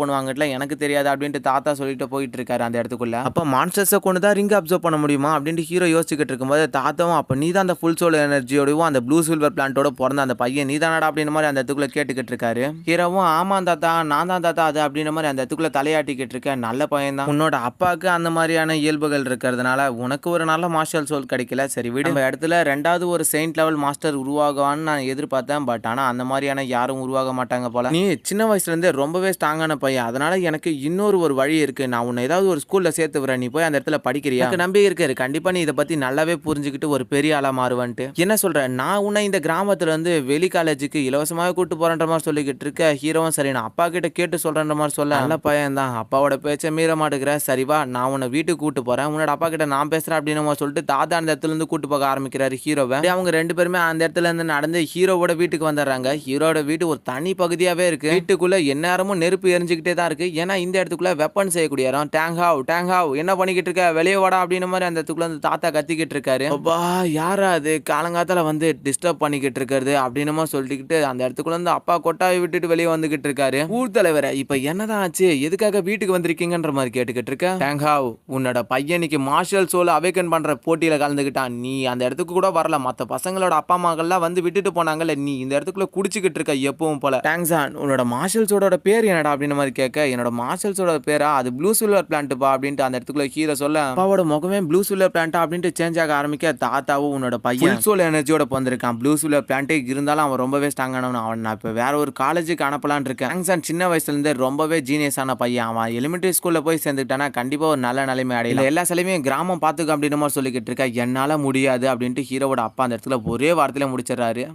பண்ணுவாங்கல எனக்கு தெரியாது அப்படின்ட்டு தாத்தா சொல்லிட்டு போயிட்டு இருக்காரு அந்த இடத்துக்குள்ள. அப்ப மான்ஸ்டர்ஸை கொண்டு தான் ரிங்கை அப்சர்வ் பண்ண முடியுமா அப்படின்ட்டு ஹீரோ யோசிச்சுக்கிட்டு இருக்கும்போது தாத்தாவும், அப்ப நீ தான் அந்த ஃபுல் சோல் எனர்ஜியோடவும் அந்த ப்ளூ சில்வர் பிளான்ட்டோட பிறந்த அந்த பையன் நீ தானடா அப்படின்ற மாதிரி அந்த இடத்துக்குள்ள கேட்டுக்கிட்டு இருக்காரு. ஹீரோவும் ஆமா தாத்தா நான் தான் தாத்தா அது அப்படின்ற மாதிரி அந்த இடத்துக்குள்ள தலையாட்டிக்கிட்டு இருக்கேன். நல்ல பையன் தான், உன்னோட அப்பாவுக்கு அந்த மாதிரியான இயல்புகள் இருக்கிறதுனால உனக்கு ஒரு நல்ல மார்ஷல் சோல் கிடைக்கல, சரி விடு, நம்ம இடத்துல ரெண்டாவது ஒரு செயின்ட் லெவல் மாஸ்டர் உருவாகுவான்னு நான் எதிர்பார்த்தேன், பட் ஆனா அந்த மாதிரியான யாரும் உருவாக மாட்டாங்க போல, நீ சின்ன வயசுல இருந்தே ரொம்பவே ஸ்ட்ராங்கான பையன், அதனால எனக்கு இன்னொரு வழி இருக்கு, நான் உன்னை ஏதாவது ஒரு ஸ்கூல்ல சேர்த்து வரேன், நீ போய் அந்த இடத்துல படிக்கிறியா, எனக்கு நம்பி இருக்காரு, கண்டிப்பா நீ இதை பத்தி நல்லாவே புரிஞ்சுக்கிட்டு ஒரு பெரிய ஆளா மாறுவன்ட்டு. என்ன சொல்ற, நான் உன்னை இந்த கிராமத்துல இருந்து வெளி காலேஜுக்கு இலவசமாக கூட்டு போறன்ற மாதிரி சொல்லிக்கிட்டு இருக்க. ஹீரோவும் சரி நான் அப்பா கிட்ட கேட்டு சொல்றன்ற மாதிரி சொல்ல, நல்ல பையன் தான், அப்பாவோட பேச்சை மீற மாட்டேங்கிற, சரி வா நான் உன்னை வீட்டுக்கு கூட்டு போறேன், உன்னோட அப்பா கிட்ட நான் பேசுறேன் அப்படின்னு சொல்லிட்டு தாத்தா அந்த இடத்துல இருந்து கூட்டு போக ஆரம்பிக்கிறாரு ஹீரோவை. அவங்க ரெண்டு பேருமே அந்த இடத்துல இருந்து நடந்து ஹீரோவோட வீட்டுக்கு வந்துடுறாங்க. ஹீரோட வீட்டு ஒரு தனி பகுதியாவே இருக்கு, வீட்டுக்குள்ள எந்நேரமும் நெருப்பு எரிஞ்சுக்கிட்டே தான் இருக்கு, ஏன்னா இந்த இடத்துக்குள்ள வெப்பன் செய்யக்கூடிய இடம். டேங்காவ் என்ன பண்ணிக்கிட்டு இருக்க, வெளியே வாடா அப்படின்னு மாதிரி அந்த இடத்துக்குள்ள வந்து தாத்தா கத்திக்கிட்டு இருக்காரு. அப்பா யாரா அது காலங்காத்தால வந்து டிஸ்டர்ப் பண்ணிக்கிட்டு இருக்கிறது அப்படின்னு சொல்லிக்கிட்டு அந்த இடத்துக்குள்ள இருந்து அப்பா கொட்டாவை விட்டுட்டு வெளியே வந்துகிட்டு இருக்காரு. ஊர் தலைவரை இப்ப என்னதான் ஆச்சு, எதுக்காக வீட்டுக்கு வந்திருக்கீங்கன்ற மாதிரி கேட்டுக்கிட்டு இருக்க. டேங்காவ் உன்னோட பையனுக்கு மார்ஷல் சோல் அவேக்கன் பண்ற போட்டியில கலந்துக்கிட்டான், நீ அந்த இடத்துக்கு கூட வரல, மத்த பசங்களோட அப்பா அம்மாக்கள்லாம் வந்து விட்டுட்டு போனாங்கல்ல, நீ இந்த இடத்துக்குள்ள குடிச்சுக்கிட்டு இருக்க எப்பவும் போல. டேங்ஸான் உன்னோட மார்ஷல் சோலோட பேர் என்னடா அப்படின்னு மாதிரி கேட்க, என்னோட மார்ஷல் சோலோட பேரா, அது ப்ளூ சில்வர் பிளான்ட் பா அப்படின்ட்டு அந்த இடத்துக்குள்ள ஹீரோ சொல்ல, அப்பாவோட முகமே ப்ளூ சில்வர் பிளான்ட் அப்படின்ட்டு சேஞ்ச் ஆக ஆரம்பிக்க, தாத்தாவும் உன்னோட பையன் ஃபுல் சோல் எனர்ஜியோட வந்திருக்கான், ப்ளூ சில்வர் பிளான்ட்டே இருந்தாலும் அவன் ரொம்பவே ஸ்ட்ராங்கானவன், அவன் நான் இப்போ வேற ஒரு காலேஜுக்கு அனுப்பலான்னு இருக்கேன். டேங்ஸான் சின்ன வயசுல இருந்தே ரொம்பவே ஜீனியஸான பையன், அவன் எலிமெண்டரி ஸ்கூல்ல போய் சேர்ந்துக்கிட்டானா கண்டிப்பா ஒரு நல்ல நிலைமை அடையல, எல்லா சிலையுமே கிராமம் பார்த்துக்க அப்படின்னு மாதிரி சொல்லிக்கிட்டு இருக்கா. என்னால முடியாது அப்படின்ட்டு ஹீரோவோட அப்பா அந்த இடத்துல ஒரே வாரத்திலே முடிச்சிடறாரு.